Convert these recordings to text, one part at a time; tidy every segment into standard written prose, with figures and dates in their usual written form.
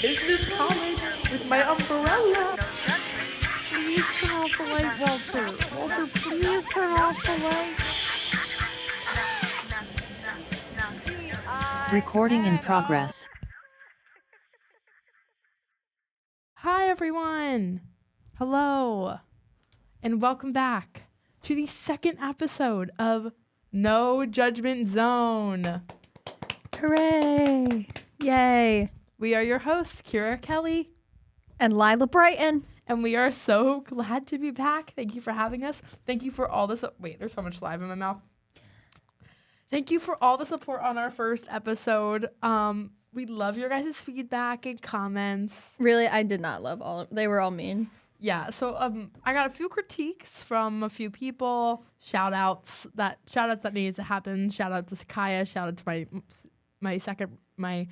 business college with my umbrella. Please turn off the light, Walter. Walter, please turn off the light. Recording in progress. Hi, everyone. Hello. And welcome back to the second episode of No Judgment Zone. Hooray! Yay! We are your hosts, Kira Kelly And Lila Brighton. and we are so glad to be back. Thank you for having us. Thank you for all this. Wait, there's so much saliva in my mouth. Thank you for all the support on our first episode. We love your guys' feedback and comments. Really, I did not love all of they were all mean. Yeah, so I got a few critiques from a few people. Shout outs that needed to happen. Shout out to Sakaya. Shout out to my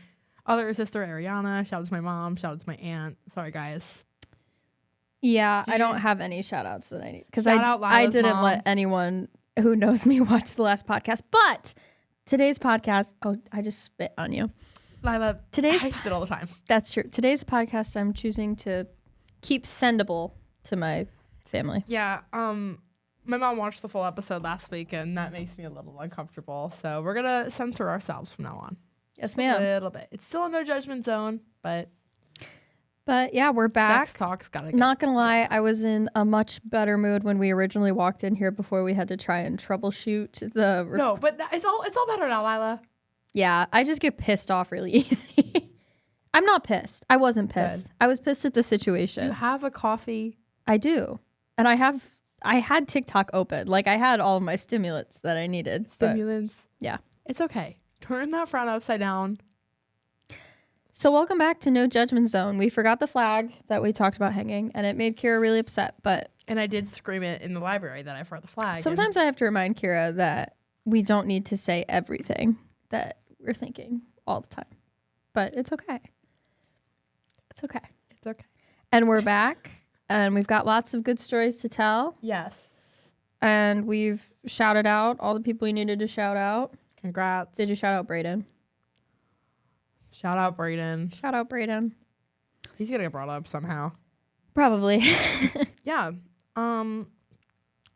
other sister Ariana. Shout out to my mom. Shout out to my aunt. Sorry guys. Yeah, I don't have any shout outs that I need. Because I Lila's didn't mom. let anyone who knows me watch the last podcast. But today's podcast, I just spit on you. Lila, Today's I spit all the time. That's true. Today's podcast, I'm choosing to keep sendable to my family. Yeah, my mom watched the full episode last week, and that makes me a little uncomfortable. So we're gonna censor ourselves from now on. Yes, A ma'am. little bit. It's still in no judgment zone, but But yeah, we're back. sex talk's gotta go. Not gonna lie, I was in a much better mood when we originally walked in here before we had to try and troubleshoot the. No, but it's all better now, Lila. Yeah, I just get pissed off really easy. I'm not pissed. I wasn't pissed. I was pissed at the You situation. have a coffee. I do, and I had TikTok open. Like I had all of my stimulants that I needed. but- Stimulants. yeah. It's okay. Turn that frown upside down. So welcome back to No Judgment Zone. We forgot the flag that we talked about hanging, and it made Kira really upset. But And I did scream it in the library that I forgot the flag. sometimes I have to remind Kira that we don't need to say everything that we're thinking all the time. But it's okay. It's okay. It's okay. And we're back, and we've got lots of good stories to tell. Yes. And we've shouted out all the people we needed to shout out. Congrats. Did you shout out Brayden? Shout out Brayden. Shout out Brayden. He's gonna get brought up somehow. Probably. Yeah.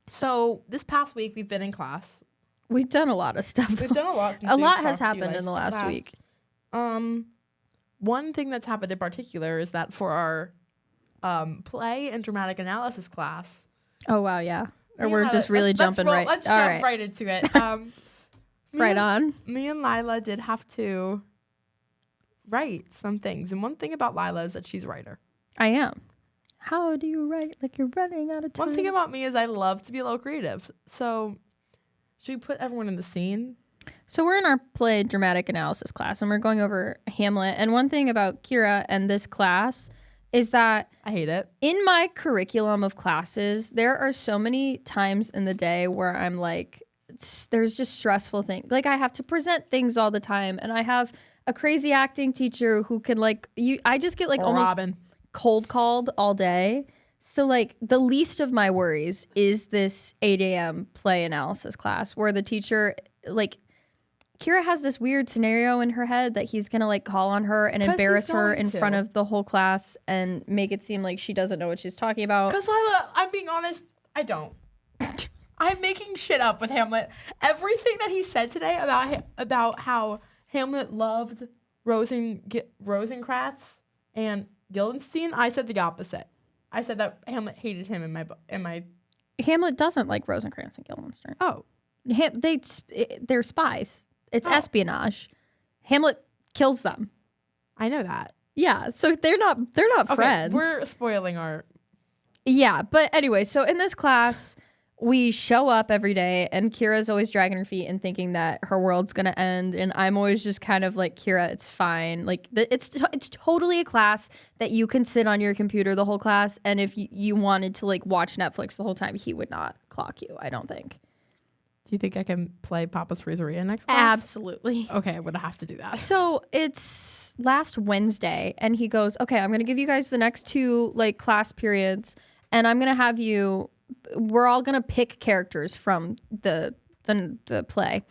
So this past week we've been in class. We've done a lot of stuff. We've done a lot. since A we've lot has talked to you happened guys in the last last. week. One thing that's happened in particular is that for our play and dramatic analysis class, Oh, wow, yeah. Or me we're and just Lila- really let's jumping roll- right. Let's all jump right. right into it. Right on. Me and Lila did have to write some things, and one thing about Lila is that she's a writer. I am. How do you write like you're running out of time? One thing about me is I love to be a little creative. So should we put everyone in the scene? So we're in our play dramatic analysis class, and we're going over Hamlet. And one thing about Kira and this class is that I hate it. in my curriculum of classes, there are so many times in the day where I'm like, there's just stressful things. Like I have to present things all the time, and I have a crazy acting teacher who can I just get like Or almost Robin. cold called all day. So like the least of my worries is this 8 a.m. play analysis class where the teacher Kira has this weird scenario in her head that he's gonna like call on her and 'Cause embarrass he's her going in to. front of the whole class and make it seem like she doesn't know what she's talking about. Because Lila, I'm being honest, I don't. I'm making shit up with Hamlet. Everything that he said today about how Hamlet loved Rosencrantz and Guildenstern, I said the opposite. I said that Hamlet hated him in my. Hamlet doesn't like Rosencrantz and Guildenstern. Oh, They're spies. It's Oh. espionage. Hamlet kills them. I know that. Yeah, so they're not Okay, friends. we're spoiling our. Yeah, but anyway, so in this class, we show up every day, and Kira's always dragging her feet and thinking that her world's gonna end, and I'm always just kind of like, Kira, it's fine. Like, it's totally a class that you can sit on your computer the whole class, and if you wanted to like watch Netflix the whole time, he would not clock you. I don't think. Do you think I can play Papa's Freezeria next class? Absolutely. Okay, I'm gonna have to do that. So it's last Wednesday, and he goes, okay, I'm going to give you guys the next 2 like class periods, and I'm going to have you, we're all going to pick characters from the play.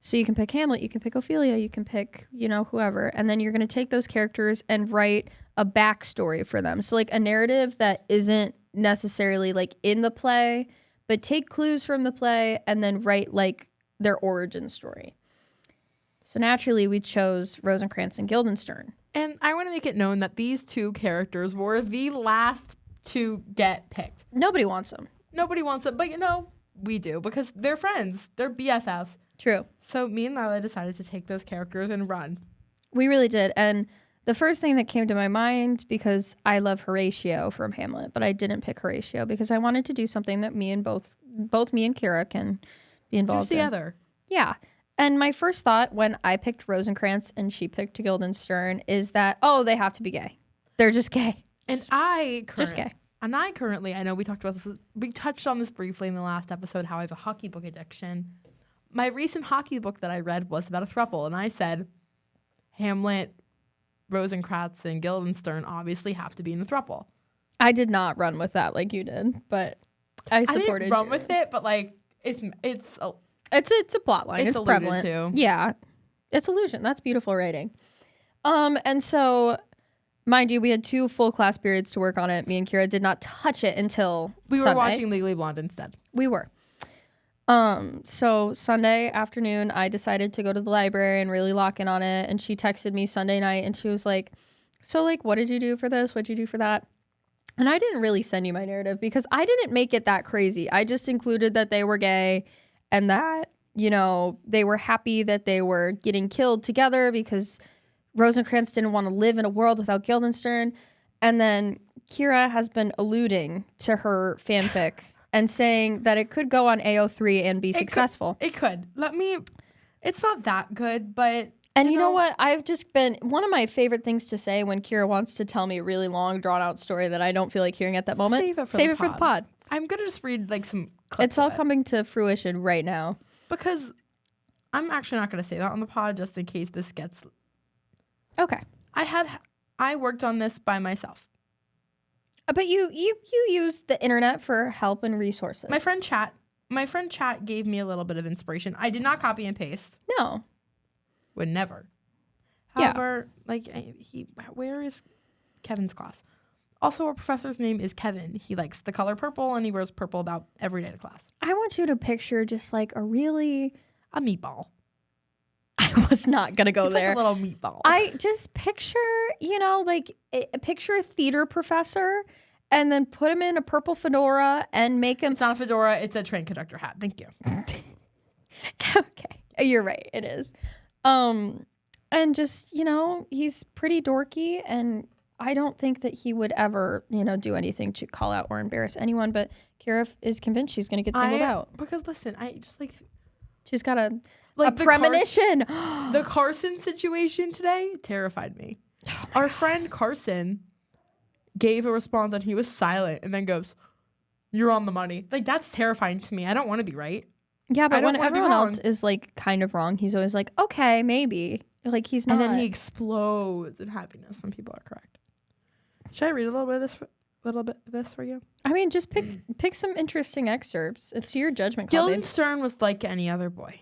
So you can pick Hamlet, you can pick Ophelia, you can pick, whoever. And then you're going to take those characters and write a backstory for them. So like a narrative that isn't necessarily like in the play, but take clues from the play and then write like their origin story. So naturally we chose Rosencrantz and Guildenstern. And I want to make it known that these two characters were the last to get picked. Nobody wants them. Nobody wants them, but we do because they're friends. They're BFFs. True. So me and Lila decided to take those characters and run. We really did. And the first thing that came to my mind, because I love Horatio from Hamlet, but I didn't pick Horatio because I wanted to do something that both me and Kira can be involved in. Together. Yeah. And my first thought when I picked Rosencrantz and she picked Guildenstern is that, they have to be gay. They're just gay. And I currently, I know we talked about this, we touched on this briefly in the last episode, how I have a hockey book addiction. My recent hockey book that I read was about a throuple, and I said Hamlet, Rosencrantz, and Guildenstern obviously have to be in the throuple. I did not run with that like you did, but I supported you. I didn't run with it, but like it's a plot line. It's prevalent. To. Yeah, it's illusion. That's beautiful writing. And so, mind you, we had 2 full class periods to work on it. Me and Kira did not touch it until we Sunday. were watching Legally Blonde instead. We were. So Sunday afternoon, I decided to go to the library and really lock in on it. And she texted me Sunday night and she was like, so like, what did you do for this? What did you do for that? And I didn't really send you my narrative because I didn't make it that crazy. I just included that they were gay and that, they were happy that they were getting killed together because Rosencrantz didn't want to live in a world without Guildenstern. And then Kira has been alluding to her fanfic and saying that it could go on AO3 and be successful. It could. It's not that good, but... And you know what? I've just been... One of my favorite things to say when Kira wants to tell me a really long, drawn-out story that I don't feel like hearing at that moment, save it for the pod. I'm going to just read like some clips. It's all coming to fruition right now. Because I'm actually not going to say that on the pod just in case this gets... Okay. I worked on this by myself. But you use the internet for help and resources. My friend Chat gave me a little bit of inspiration. I did not copy and paste. No. Would never. Yeah. However, where is Kevin's class? Also, our professor's name is Kevin. He likes the color purple and he wears purple about every day to class. I want you to picture just like a meatball. I was not going to go there. Like a little meatball. I just picture, picture a theater professor and then put him in a purple fedora and make him... It's not a fedora. It's a train conductor hat. Thank you. Okay. You're right. It is. And just, he's pretty dorky and I don't think that he would ever, do anything to call out or embarrass anyone. But Kira is convinced she's going to get singled out. Because listen, I just like... She's got a premonition. The Carson situation today terrified me. Oh Our friend Carson gave a response and he was silent and then goes, "You're on the money." Like, that's terrifying to me. I don't want to be right. Yeah, but when everyone else is like kind of wrong, he's always like, okay, maybe. Like, he's not. And then he explodes in happiness when people are correct. Should I read a little bit of this for you? I mean, just pick some interesting excerpts. It's your judgment call. Guildenstern was like any other boy.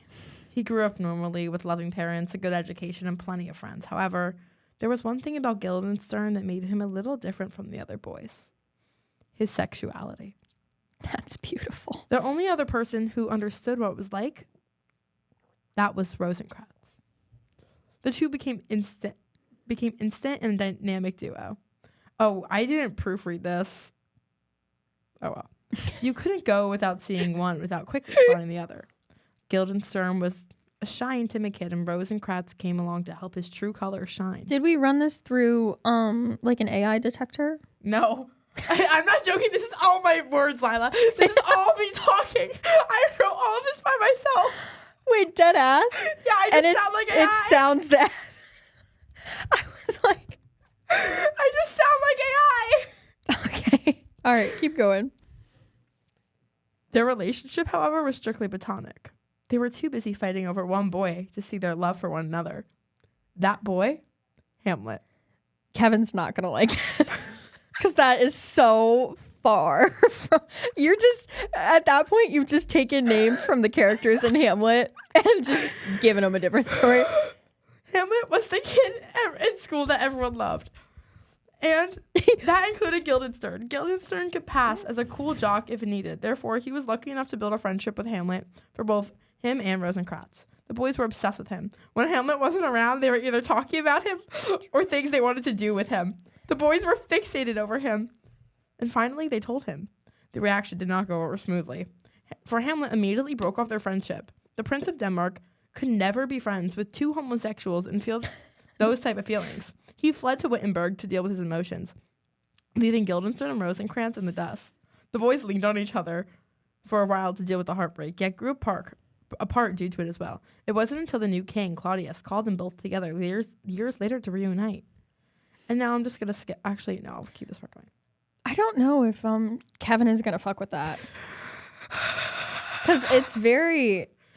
He grew up normally with loving parents, a good education, and plenty of friends. However, there was one thing about Guildenstern that made him a little different from the other boys. His sexuality. That's beautiful. The only other person who understood what it was like, that was Rosencrantz. The two became instant and dynamic duo. Oh, I didn't proofread this. Oh, well. You couldn't go without seeing one without quickly spotting the other. Guildenstern was a shy, intimate kid, and Rosencrantz came along to help his true colors shine. Did we run this through like an AI detector? No. I'm not joking. This is all my words, Lila. This is all me talking. I wrote all of this by myself. Wait, dead ass? Yeah, I just sound like AI. It sounds that. I was like... I just sound like AI. Okay. All right, keep going. Their relationship, however, was strictly platonic. They were too busy fighting over one boy to see their love for one another. That boy, Hamlet. Kevin's not going to like this because that is so far from, you're just, at that point, you've just taken names from the characters in Hamlet and just given them a different story. Hamlet was the kid in school that everyone loved. And that included Guildenstern. Guildenstern could pass as a cool jock if needed. Therefore, he was lucky enough to build a friendship with Hamlet for both him and Rosencrantz. The boys were obsessed with him. When Hamlet wasn't around, they were either talking about him or things they wanted to do with him. The boys were fixated over him. And finally, they told him. The reaction did not go over smoothly. For Hamlet immediately broke off their friendship. The Prince of Denmark could never be friends with two homosexuals and feel those type of feelings. He fled to Wittenberg to deal with his emotions, leaving Guildenstern and Rosencrantz in the dust. The boys leaned on each other for a while to deal with the heartbreak, yet grew apart due to it as well. It wasn't until the new king, Claudius, called them both together years later to reunite. And now I'm just going to skip. Actually, no, I'll keep this part going. I don't know if Kevin is going to fuck with that. Because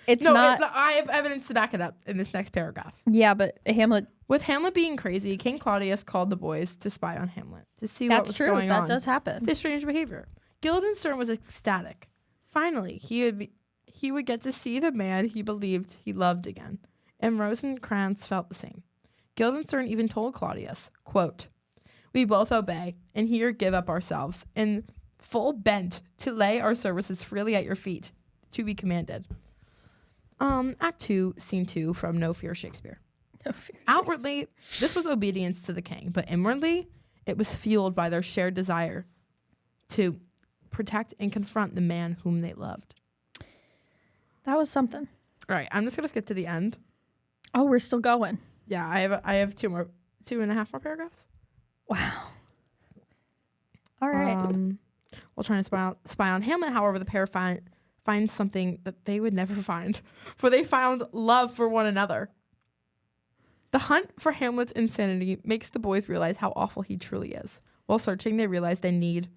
it's not. I have evidence to back it up in this next paragraph. Yeah, but Hamlet. With Hamlet being crazy, King Claudius called the boys to spy on Hamlet to see what was going on. That does happen. This strange behavior. Guildenstern was ecstatic. Finally, he would get to see the man he believed he loved again. And Rosencrantz felt the same. Guildenstern even told Claudius, quote, "We both obey, and here give up ourselves, in full bent to lay our services freely at your feet, to be commanded." Act 2, Scene 2 from No Fear Shakespeare. No fear. Outwardly, this was obedience to the king, but inwardly, it was fueled by their shared desire to protect and confront the man whom they loved. That was something. All right, I'm just gonna skip to the end. Oh, we're still going. Yeah, I have 2.5 more paragraphs. Wow. All right. While trying to spy on Hamlet, however, the pair finds something that they would never find, for they found love for one another. The hunt for Hamlet's insanity makes the boys realize how awful he truly is. While searching, they realize they need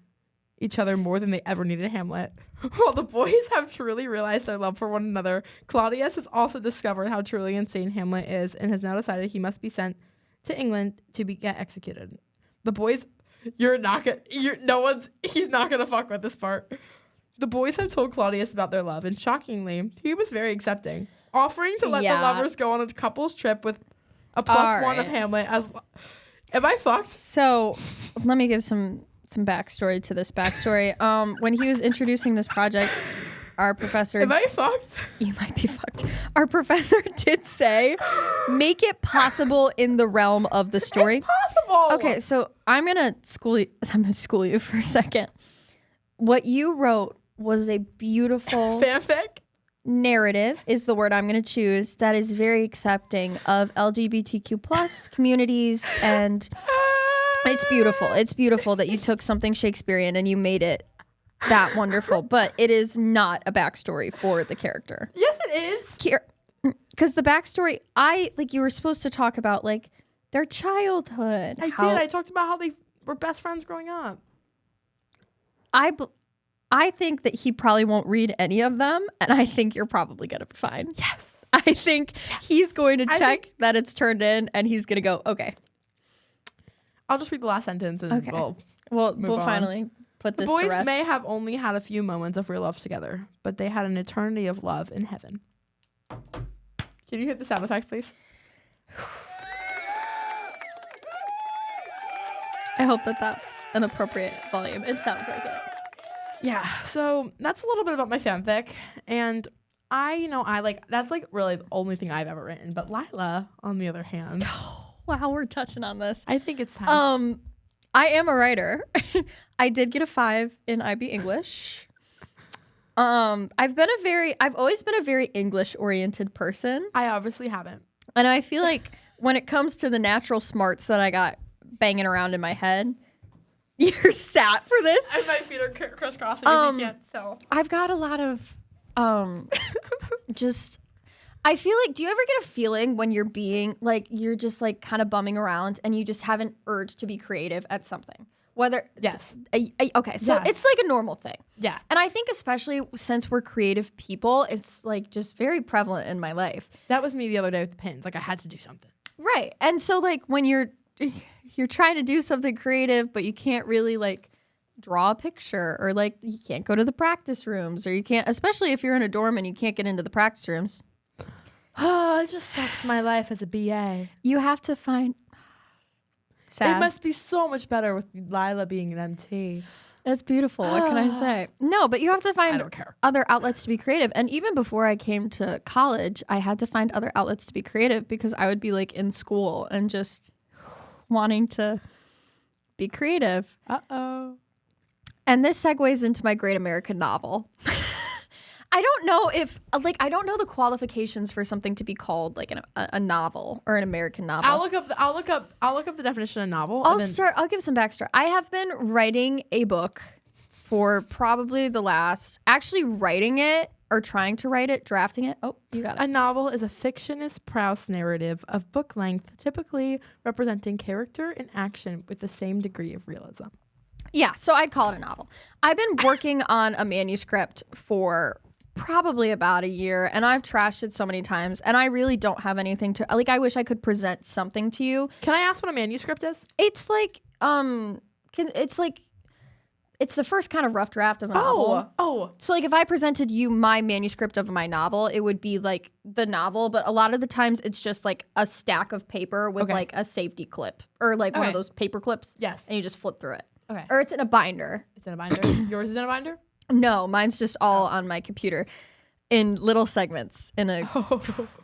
each other more than they ever needed Hamlet. While the boys have truly realized their love for one another, Claudius has also discovered how truly insane Hamlet is and has now decided he must be sent to England to get executed. The boys, he's not gonna fuck with this part. The boys have told Claudius about their love, and shockingly, he was very accepting, offering to let the lovers go on a couple's trip with a +1 of Hamlet. Am I fucked? So let me give some backstory to this backstory. When he was introducing this project, our professor... Am I fucked? You might be fucked. Our professor did say, make it possible in the realm of the story. It's possible! Okay, so I'm gonna school you for a second. What you wrote was a beautiful... Fanfic? Narrative is the word I'm going to choose that is very accepting of LGBTQ plus communities, and it's beautiful. It's beautiful that you took something Shakespearean and you made it that wonderful, but it is not a backstory for the character. Yes, it is. Because the backstory, you were supposed to talk about like their childhood. I did. I talked about how they were best friends growing up. I think that he probably won't read any of them, and I think you're probably going to be fine. Yes. I think he's going to check that it's turned in, and he's going to go, okay. I'll just read the last sentence, and we'll finally put this to rest. The boys may have only had a few moments of real love together, but they had an eternity of love in heaven. Can you hit the sound effect, please? I hope that that's an appropriate volume. It sounds like it. Yeah, so that's a little bit about my fanfic, and that's like really the only thing I've ever written. But Lila, on the other hand, wow, we're touching on this. I think it's time. I am a writer. I did get a 5 in IB English. I've always been a very English oriented person. I obviously haven't, and I feel like when it comes to the natural smarts that I got banging around in my head. You're sat for this? And my feet are crisscrossing if you can't tell. I've got a lot of just I feel like, do you ever get a feeling when you're being like you're just like kind of bumming around and you just have an urge to be creative at something? Yes. Okay, so yes. It's like a normal thing. Yeah. And I think especially since we're creative people, it's like just very prevalent in my life. That was me the other day with the pins. Like I had to do something. Right. And so like when you're trying to do something creative, but you can't really like draw a picture, or like you can't go to the practice rooms, or you can't, especially if you're in a dorm and you can't get into the practice rooms. Oh, it just sucks my life as a BA. You have to find. Sad. It must be so much better with Lila being an MT. It's beautiful. What can I say? No, but you have to I find don't care. other outlets to be creative. And even before I came to college, I had to find other outlets to be creative because I would be like in school and just wanting to be creative. Uh-oh. And this segues into my Great American Novel. I don't know if, like, I don't know the qualifications for something to be called like a novel or an American novel. I'll look up the definition of novel. I'll give some backstory. I have been writing a book for probably the last, actually writing it or trying to write it, drafting it. Oh, you got it. A novel is a fictionist prose narrative of book length, typically representing character and action with the same degree of realism. Yeah, so I'd call it a novel. I've been working on a manuscript for probably about a year, and I've trashed it so many times, and I really don't have anything to, like, I wish I could present something to you. Can I ask what a manuscript is? It's like, it's the first kind of rough draft of a novel. Oh. So, like, if I presented you my manuscript of my novel, it would be, like, the novel, but a lot of the times it's just, like, a stack of paper with, like, a safety clip, or, like, one of those paper clips. Yes. And you just flip through it. Okay. Or it's in a binder. It's in a binder. Yours is in a binder? No, mine's just all on my computer in little segments in a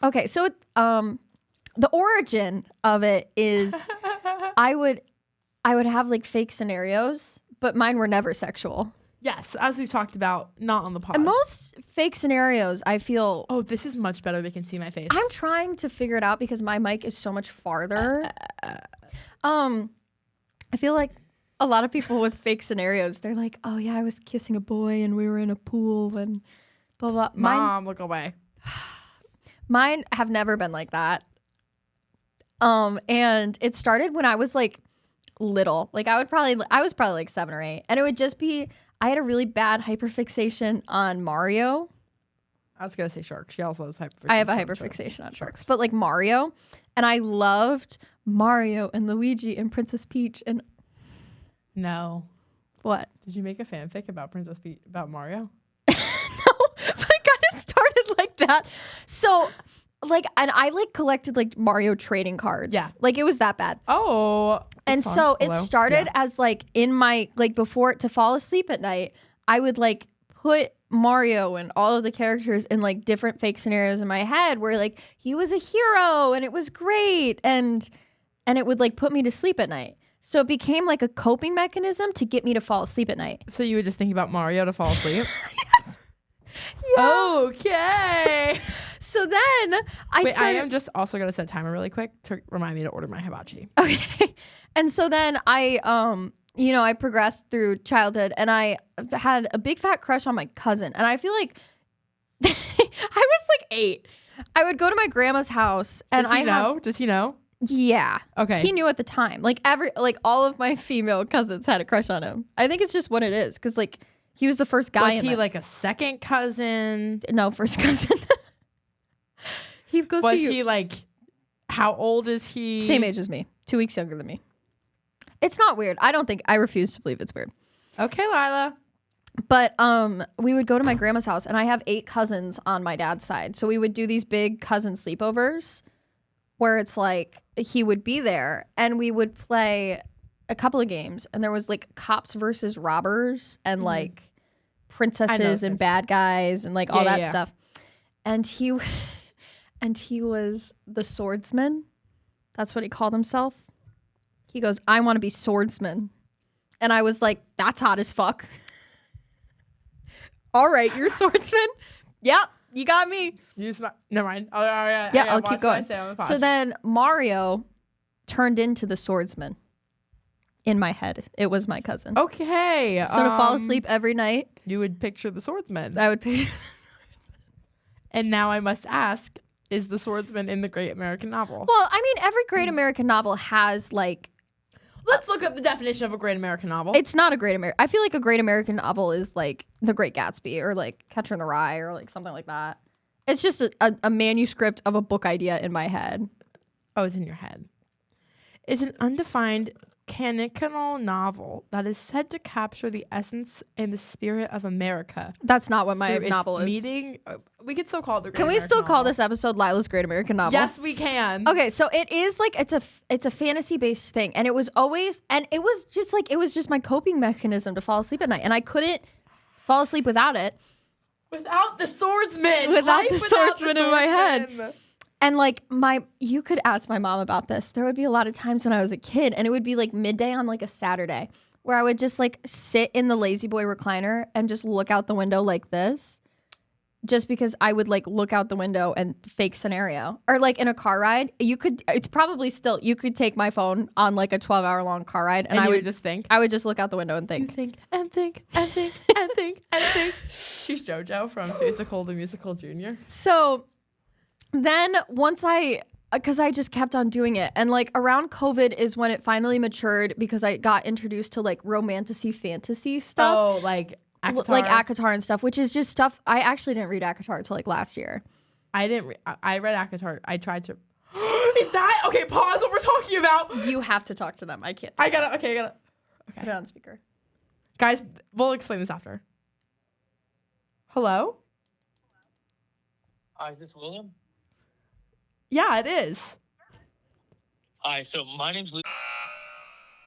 Okay, so the origin of it is I would have like fake scenarios, but mine were never sexual. Yes, as we've talked about, not on the pod. And most fake scenarios, I feel this is much better. They can see my face. I'm trying to figure it out because my mic is so much farther. I feel like a lot of people with fake scenarios, they're like, oh yeah, I was kissing a boy and we were in a pool and blah, blah. Mom, look away. Mine have never been like that. And it started when I was like little. Like I was probably like 7 or 8. And it would just be, I had a really bad hyperfixation on Mario. I was going to say shark. She also has hyperfixation. I have a hyperfixation on sharks. But like Mario. And I loved Mario and Luigi and Princess Peach and... No. What? Did you make a fanfic about about Mario? No, but it kind of started like that. So, like, and I like collected like Mario trading cards. Yeah. Like it was that bad. Oh. And so it started as like in my, like before to fall asleep at night, I would like put Mario and all of the characters in like different fake scenarios in my head where like he was a hero and it was great. And it would like put me to sleep at night. So it became like a coping mechanism to get me to fall asleep at night. So you would just think about Mario to fall asleep? Yes. Yeah. Okay. So then I am just also going to set a timer really quick to remind me to order my hibachi. Okay. And so then I I progressed through childhood and I had a big fat crush on my cousin. And I feel like I was like 8. I would go to my grandma's house and Does he know? Yeah. Okay. He knew at the time. Like all of my female cousins had a crush on him. I think it's just what it is because like he was the first guy. Was he like a second cousin? No, first cousin. He goes to you. Was he like? How old is he? Same age as me. 2 weeks younger than me. It's not weird. I refuse to believe it's weird. Okay, Lila. But we would go to my grandma's house and I have 8 cousins on my dad's side. So we would do these big cousin sleepovers where it's like he would be there and we would play a couple of games and there was like cops versus robbers and like princesses and bad guys and like all that stuff. And he was the swordsman. That's what he called himself. He goes, I want to be swordsman. And I was like, that's hot as fuck. All right, you're swordsman? Yep, you got me. Never mind. Oh, yeah, I'll keep going. So then Mario turned into the swordsman in my head. It was my cousin. Okay. So to fall asleep every night, you would picture the swordsman. I would picture the swordsman. And now I must ask, is the swordsman in the Great American Novel? Well, I mean, every Great American Novel has like... Let's look up the definition of a Great American Novel. It's not a Great American... I feel like a Great American Novel is like The Great Gatsby or like Catcher in the Rye or like something like that. It's just a manuscript of a book idea in my head. Oh, it's in your head. It's an undefined canonical novel that is said to capture the essence and the spirit of America. That's not what my through novel its is. Meeting, we could still call it the Great Can we American still call Novel. this episode Lila's Great American Novel? Yes, we can. Okay, so it is like it's a fantasy based thing, and it was just my coping mechanism to fall asleep at night, and I couldn't fall asleep without it. Without the swordsman. Without Life the without swordsman in my head. swordsman. And like you could ask my mom about this. There would be a lot of times when I was a kid, and it would be like midday on like a Saturday, where I would just like sit in the Lazy Boy recliner and just look out the window like this. Just because I would like look out the window and fake scenario. Or like in a car ride, you could take my phone on like a 12-hour long car ride, and I would just think. I would just look out the window and You think. think and think and think and think and think. She's JoJo from Musical the Musical Junior. So then because I just kept on doing it, and like around COVID is when it finally matured because I got introduced to like romantasy fantasy stuff. Oh, like ACOTAR. Like ACOTAR and stuff, which is just stuff I actually didn't read ACOTAR until like last year. I didn't. I read ACOTAR. I tried to. Is that okay? Pause what we're talking about. You have to talk to them. I can't. I gotta. Okay, I gotta. Put it on speaker. Guys, we'll explain this after. Hello? Hi, is this William? Yeah, it is. Hi, so my name's Luke.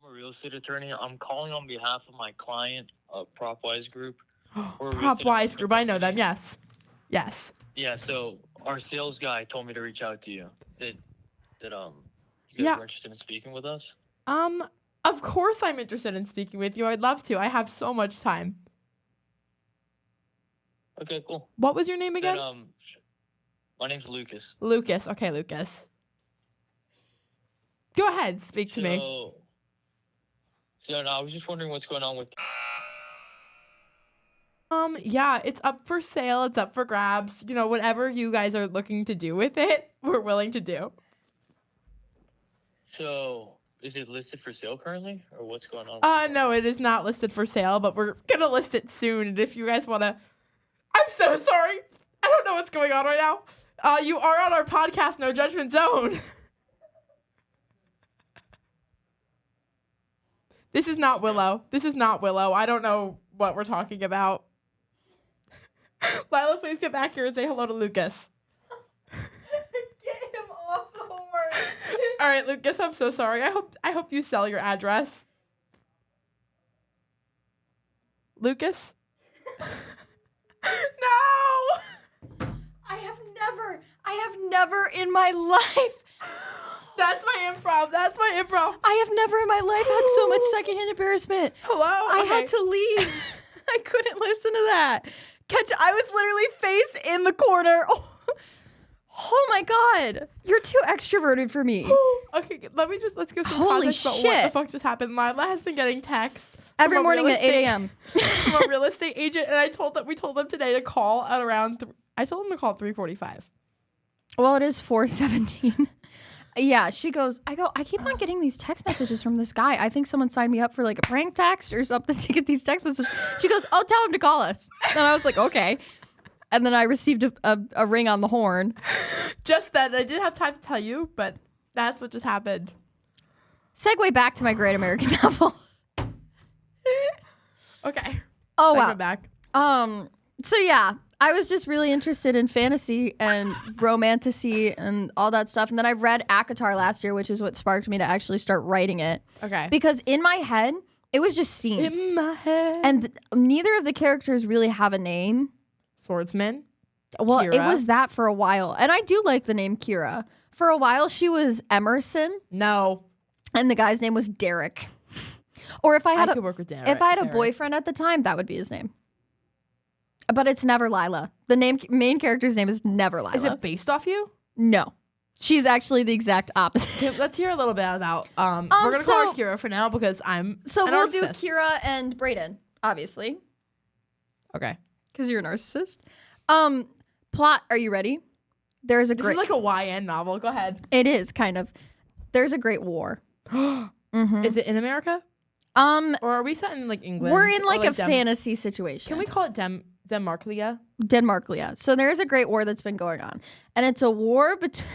I'm a real estate attorney. I'm calling on behalf of my client, PropWise Group. We're a real estate PropWise investment Group. I know company. them. Yes. Yes. Yeah, so our sales guy told me to reach out to you. That you guys Yeah. were interested in speaking with us. Of course I'm interested in speaking with you. I'd love to. I have so much time. Okay, cool. What was your name Then, again? my name's Lucas. Lucas. Okay, Lucas. Go ahead. Speak to me. So, no, I was just wondering what's going on with. Yeah, it's up for sale. It's up for grabs. You know, whatever you guys are looking to do with it, we're willing to do. So, is it listed for sale currently, or what's going on? No, it is not listed for sale, but we're gonna list it soon. And if you guys wanna, I'm so sorry. I don't know what's going on right now. You are on our podcast, No Judgment Zone. This is not Willow. This is not Willow. I don't know what we're talking about. Lila, please get back here and say hello to Lucas. Get him off the horn. All right, Lucas, I'm so sorry. I hope you sell your address. Lucas? No! I have never in my life. That's my improv. That's my improv. I have never in my life had so much secondhand embarrassment. Hello? I Okay. had to leave. I couldn't listen to that. I was literally face in the corner. Oh my God. You're too extroverted for me. Okay, let's give some Holy context about what the shit. fuck just happened. Lila has been getting texts Every from a morning real at 8 estate- a.m. from a real estate agent, and we told them today to call at around. I told them to call at 3:45. Well, it is 4:17. Yeah, she goes, I keep on getting these text messages from this guy. I think someone signed me up for like a prank text or something to get these text messages. She goes, oh, tell him to call us. And I was like, okay. And then I received a ring on the horn. Just that I didn't have time to tell you, but that's what just happened. Segue back to my great American novel. Okay. Oh, Segment wow. Back. So yeah, I was just really interested in fantasy and romantasy and all that stuff. And then I read ACOTAR last year, which is what sparked me to actually start writing it. Okay. Because in my head, it was just scenes. In my head. And neither of the characters really have a name. Swordsman. Well, it Kira? was that for a while. And I do like the name Kira. For a while, she was Emerson, No. and the guy's name was Derek. Or if I had could work with Derek. if I had a Derek. boyfriend at the time, that would be his name. But it's never Lila. The main character's name is never Lila. Is it based off you? No. She's actually the exact opposite. Okay, let's hear a little bit about. We're gonna call her Kira for now because I'm. So a we'll do narcissist. Kira and Brayden, obviously, Okay. because you're a narcissist. Plot. Are you ready? There's a This great. is like a YN novel. Go ahead. It is kind of. There's a great war. Is it in America or are we set in like England? We're in Or, like a fantasy situation. Can we call it Denmarklia? Denmarklia. So there is a great war that's been going on, and it's a war between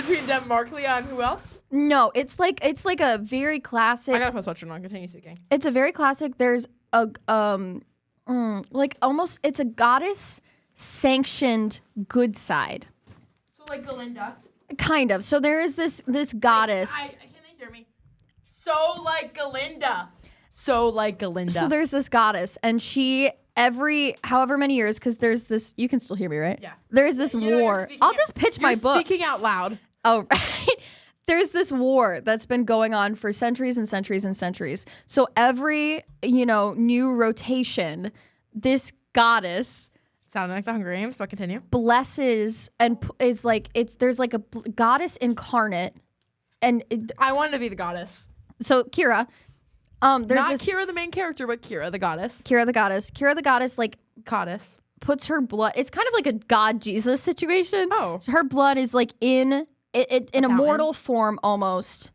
between Dem Markley and who else? No, it's like a very I classic. gotta post what you're on. Continue speaking. It's a very classic. There's a like almost it's a goddess sanctioned good side. So like Galinda. Kind of. So there is this goddess. Can they hear me? So like Galinda. So like Galinda. So there's this goddess, and she every however many years, because there's this. You can still hear me, right? Yeah. There's this You know, you're war. speaking I'll just pitch my you're book. Speaking out loud. Oh, right. There's this war that's been going on for centuries and centuries and centuries. So every new rotation, this goddess Sounding like the Hunger Games, but continue. blesses and is like there's like a goddess incarnate, and I wanted to be the goddess. so Kira, there's Not this Kira the main character, but Kira the goddess. Kira the goddess like Goddess. puts her blood. It's kind of like a God Jesus situation. Oh. Her blood is like in a fountain. mortal form almost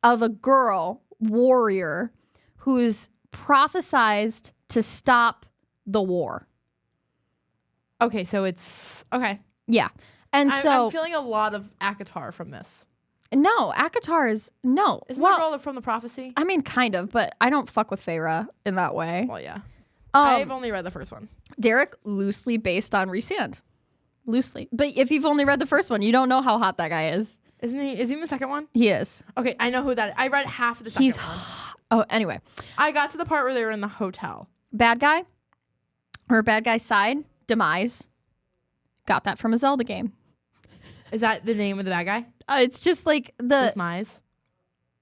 of a girl warrior who's prophesized to stop the war. Okay, so it's okay. Yeah. And I'm feeling a lot of Akatar from this. no, Akatar is no. Isn't well, the girl from the prophecy? I mean, kind of, but I don't fuck with Feyre in that way. Well, yeah. I've only read the first one. Derek, loosely based on Rhysand. Loosely. But if you've only read the first one, you don't know how hot that guy is. Isn't he? Is he in the second one? He is. Okay, I know who that is. I read half of the second He's one. oh, anyway. I got to the part where they were in the hotel. Bad guy, or bad guy's side, demise. Got that from a Zelda game. Is that the name of the bad guy? It's just like the. Demise.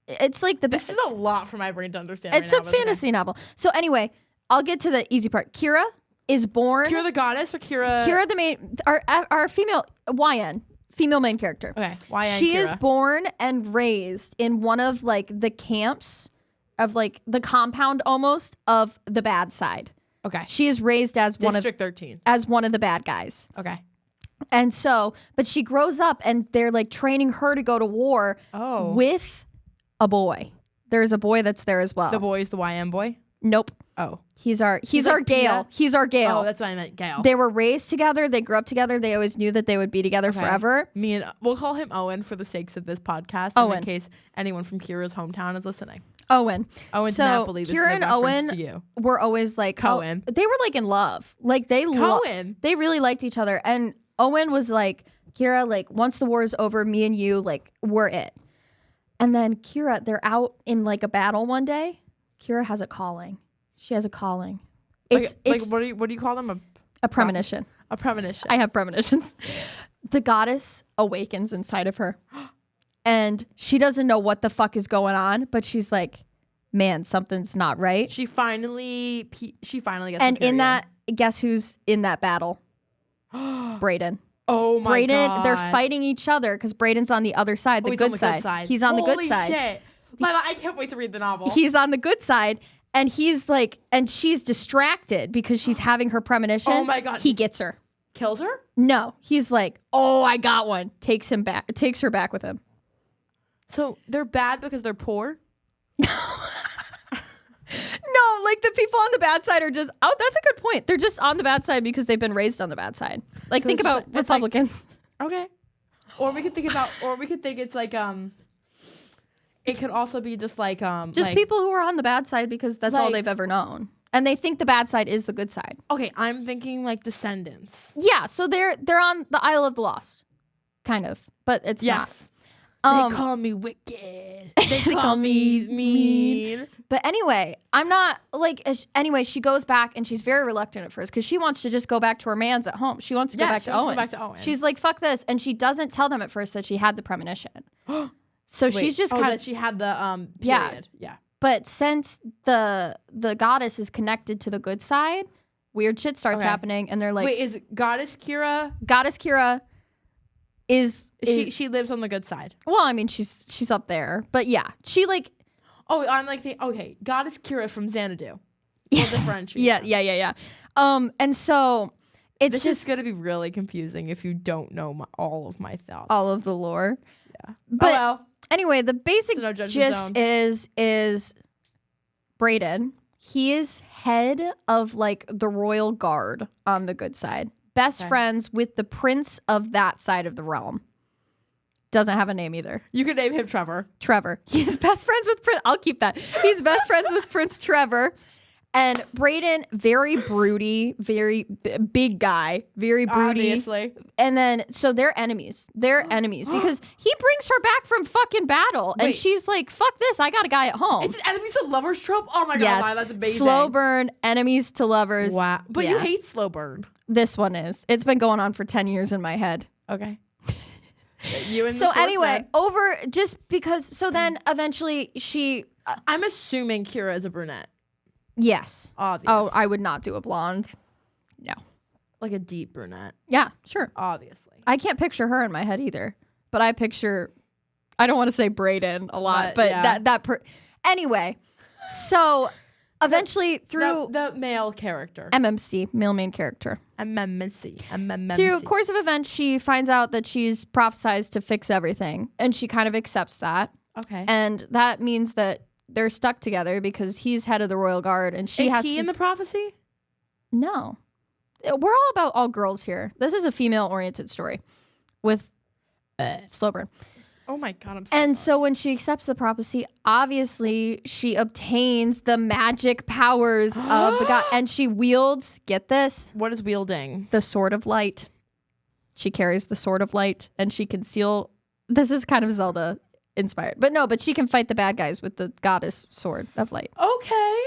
It's like the. This is a lot for my brain to understand. It's right a now, but okay. fantasy novel. So anyway, I'll get to the easy part. Kira is born. Kira the goddess or Kira? Kira the main. Our female YN female main character. Okay. Why? She is born and raised in one of like the camps of like the compound almost of the bad side. Okay. She is raised as District 13. one of the bad guys. Okay. And so, but she grows up and they're like training her to go to war with a boy. There's a boy that's there as well. The boy is the YM boy? Nope. Oh. He's our like Gale. Pia? He's our Gale. Oh, that's what I meant. Gale. They were raised together. They grew up together. They always knew that they would be together forever. We'll call him Owen for the sakes of this podcast. Owen. In case anyone from Kira's hometown is listening. Owen. Owen So did not believe this Kira is a and reference Owen to you. were always like Cohen. they were like in love. Like they Cohen. they really liked each other. And Owen was like, Kira, like once the war is over, me and you, like we're it. And then Kira, they're out in like a battle one day. Kira has a calling. She has a calling. It's what do you call them? a premonition. A premonition. I have premonitions. The goddess awakens inside of her. And she doesn't know what the fuck is going on, but she's like, man, something's not right. She finally gets And her in period. that, guess who's in that battle? Brayden. Oh my Brayden, god. they're fighting each other because Brayden's on the other side, the he's good on the side. good side. He's on the good Holy side. Shit. Lila, I can't wait to read the novel. He's on the good side. And he's like, and she's distracted because she's having her premonition. Oh my God. He gets her. Kills her? No, he's like, oh, I got one. Takes her back with him. So they're bad because they're poor? No, like the people on the bad side are just, oh, that's a good point. They're just on the bad side because they've been raised on the bad side. Like, So think it's just about like- it's like- Republicans. Okay. Or we could think it's like it could also be just like Just like, people who are on the bad side because that's all like- they've ever known. And they think the bad side is the good side. Okay, I'm thinking like Descendants. Yeah, so they're on the Isle of the Lost. Kind of. But it's Yes. not. They call me wicked. They call me mean. But anyway, I'm not like. Anyway, she goes back and she's very reluctant at first because she wants to just go back to her man's at home. She wants to go back she to wants Owen. to go back to Owen. She's like, "Fuck this," and she doesn't tell them at first that she had the premonition. So she's just kind that of she had the Yeah. period. Yeah. But since the goddess is connected to the good side, weird shit starts Okay. happening, and they're like, Wait, is Goddess Kira? Goddess Kira is She lives on the good side. well, I mean, she's up there, but yeah, she like Oh, I'm like okay, Goddess Kira from Xanadu. We'll differentiate. yeah. And so it's This just is gonna be really confusing if you don't know all of my thoughts. all of the lore. Yeah. But oh well. anyway, the basic So no judgment gist zone. is Brayden. He is head of like the royal guard on the good side. Best Okay. friends with the prince of that side of the realm. Doesn't have a name either. You can name him Trevor. Trevor. He's best friends with Prince. I'll keep that. He's best friends with Prince Trevor. And Brayden, very broody, very big guy, very broody. Obviously. And then, so they're enemies. They're enemies because he brings her back from fucking battle. And Wait. she's like, fuck this. I got a guy at home. It's an enemies to lovers trope? Oh my God, wow, that's amazing. Slow burn, enemies to lovers. Wow. But Yeah. you hate slow burn. This one is. It's been going on for 10 years in my head. Okay. You and the So swords anyway, then. just because, so then eventually she, I'm assuming Kira is a brunette. yes. Obvious. Oh, I would not do a blonde. No. Like a deep brunette. Yeah, sure. Obviously. I can't picture her in my head either, but I picture, I don't want to say Brayden a lot, but yeah. anyway, so eventually through the male character. MMC, male main character. MMC. Through course of events, she finds out that she's prophesized to fix everything, and she kind of accepts that. Okay. And that means that they're stuck together because he's head of the royal guard, and she has Is he in the prophecy? No. We're all about all girls here. This is a female-oriented story with slow burn. Oh my God, I'm so And sorry. so when she accepts the prophecy, obviously she obtains the magic powers of the god, and she wields, get this, What is wielding? the sword of light. She carries the sword of light, and she can seal. This is kind of Zelda inspired, but she can fight the bad guys with the goddess sword of light. Okay.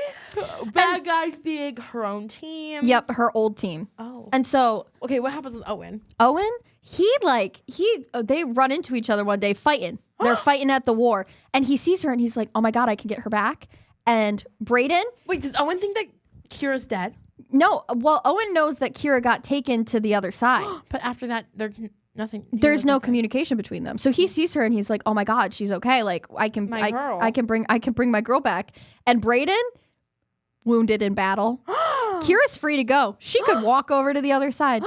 Bad guys being her own team. Yep, her old team. Oh. And so Okay, what happens with Owen? Owen, they run into each other one day fighting. They're fighting at the war, and he sees her and he's like, "Oh my God, I can get her back." And Brayden, Wait, does Owen think that Kira's dead? no, well, Owen knows that Kira got taken to the other side. But after that, there's nothing. he There's knows no nothing. communication between them. So he sees her and he's like, "Oh my God, she's okay. Like I can girl. I can bring my girl back." And Brayden, wounded in battle. Kira's free to go. She could walk over to the other side.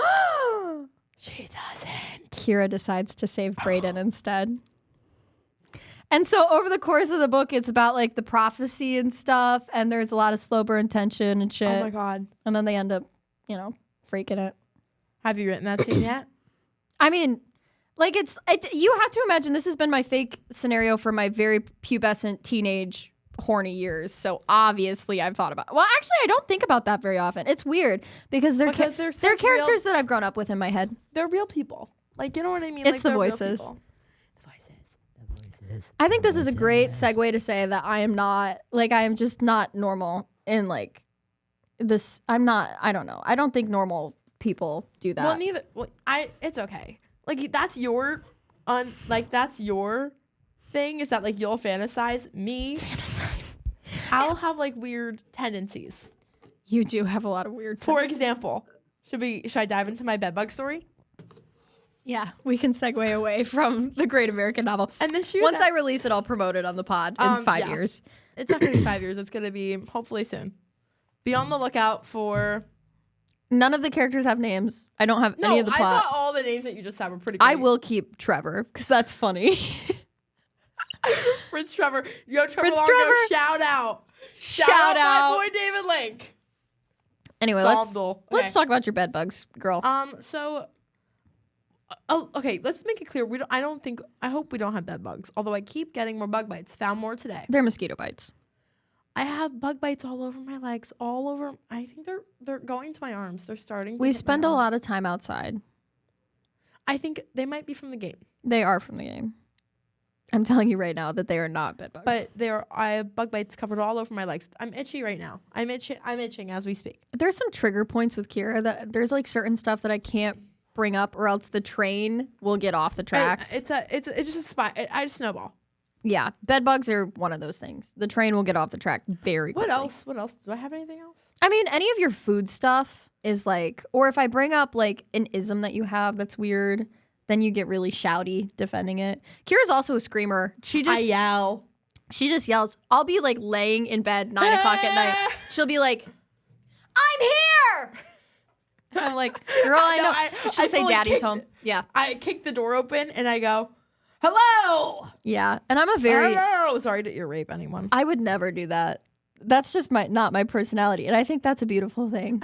She doesn't. Kira decides to save Brayden instead. And so over the course of the book, it's about like the prophecy and stuff, and there's a lot of slow burn tension and shit. Oh my God. And then they end up, freaking it. Have you written that scene yet? I mean, like you have to imagine this has been my fake scenario for my very pubescent teenage horny years. So obviously I've thought about. Well, actually, I don't think about that very often. It's weird because they're they're they're characters that I've grown up with in my head. They're real people. Like, you know what I mean? It's Like, the they're real voices. people. The voices. I think this is a great segue to say that I am just not normal in like this. I don't know. I don't think normal people do that. Well, neither. Well, it's okay. Like, that's your thing, is that like you'll fantasize. Me, I'll have like weird tendencies. You do have a lot of weird. For example, should I dive into my bedbug story? Yeah, we can segue away from the Great American Novel. And this year, Once I release it, I'll promote it on the pod in 5 yeah. years. It's not gonna be 5 years. It's gonna be hopefully soon. Be on the lookout for. None of the characters have names. I don't have No, any of the I plot. thought all the names that you just said were pretty. Great. I will keep Trevor because that's funny. Prince Trevor. Yo, Trevor. Prince Longo, Trevor. Shout out. Shout out. my boy David Link. Anyway, Zomdal. let's Okay. talk about your bed bugs, girl. So. Oh, okay. Let's make it clear. I hope we don't have bed bugs. Although I keep getting more bug bites. Found more today. They're mosquito bites. I have bug bites all over my legs, all over. I think they're going to my arms. They're starting. To We hit my spend a arm. lot of time outside. I think they might be from the game, They are from the game. I'm telling you right now that they are not bed bugs. but I have bug bites covered all over my legs. I'm itchy right now. I'm itching as we speak. there's some trigger points with Kira that there's like certain stuff that I can't bring up or else the train will get off the tracks. It's just a spot. I just snowball. Yeah, bed bugs are one of those things. The train will get off the track very quickly. What else? Do I have anything else? I mean, any of your food stuff is like, or if I bring up like an ism that you have that's weird, then you get really shouty defending it. Kira's also a screamer. I yell. She just yells. I'll be like laying in bed 9 o'clock at night. She'll be like, "I'm here." And I'm like, "Girl, I know." She'll say, fully "Daddy's kick- home." Yeah, I kick the door open and I go, "Hello." yeah. And I'm a very. Hello. Sorry to ear rape anyone. I would never do that. That's just not my personality. And I think that's a beautiful thing.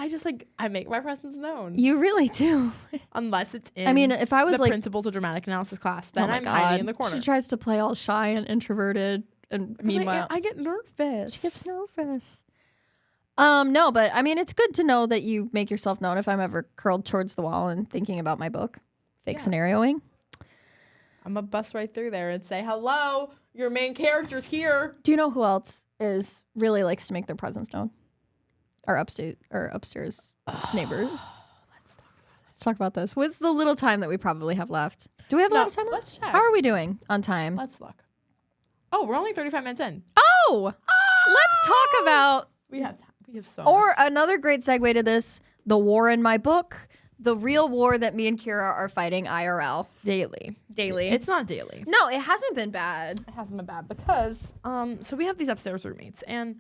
I make my presence known. You really do. Unless it's in I mean, if I was the like principles of dramatic analysis class, then oh my I'm God. hiding in the corner. She tries to play all shy and introverted, and meanwhile I get nervous. she gets nervous. No, but I mean, it's good to know that you make yourself known if I'm ever curled towards the wall and thinking about my book, fake scenarioing. I'm gonna bust right through there and say, hello, your main character's here. Do you know who else really likes to make their presence known? Our upstairs neighbors. Let's talk about this with the little time that we probably have left. Do we have a lot of time left? Let's check. How are we doing on time? Let's look. Oh, we're only 35 minutes in. Oh, let's talk about We have time. We have so or much. another great segue to this: the war in my book, the real war that me and Kira are fighting IRL Daily. daily. It's not daily. No, it hasn't been bad. It hasn't been bad because so we have these upstairs roommates, and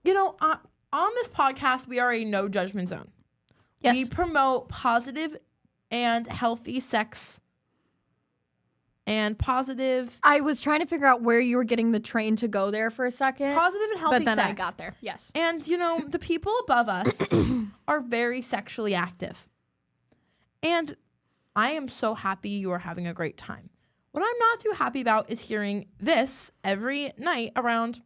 you know, on this podcast we are a no judgment zone. Yes. We promote positive and healthy sex and positive I was trying to figure out where you were getting the train to go there for a second, and healthy but then sex. I got there. Yes. And you know, the people above us are very sexually active. And I am so happy you are having a great time. What I'm not too happy about is hearing this every night around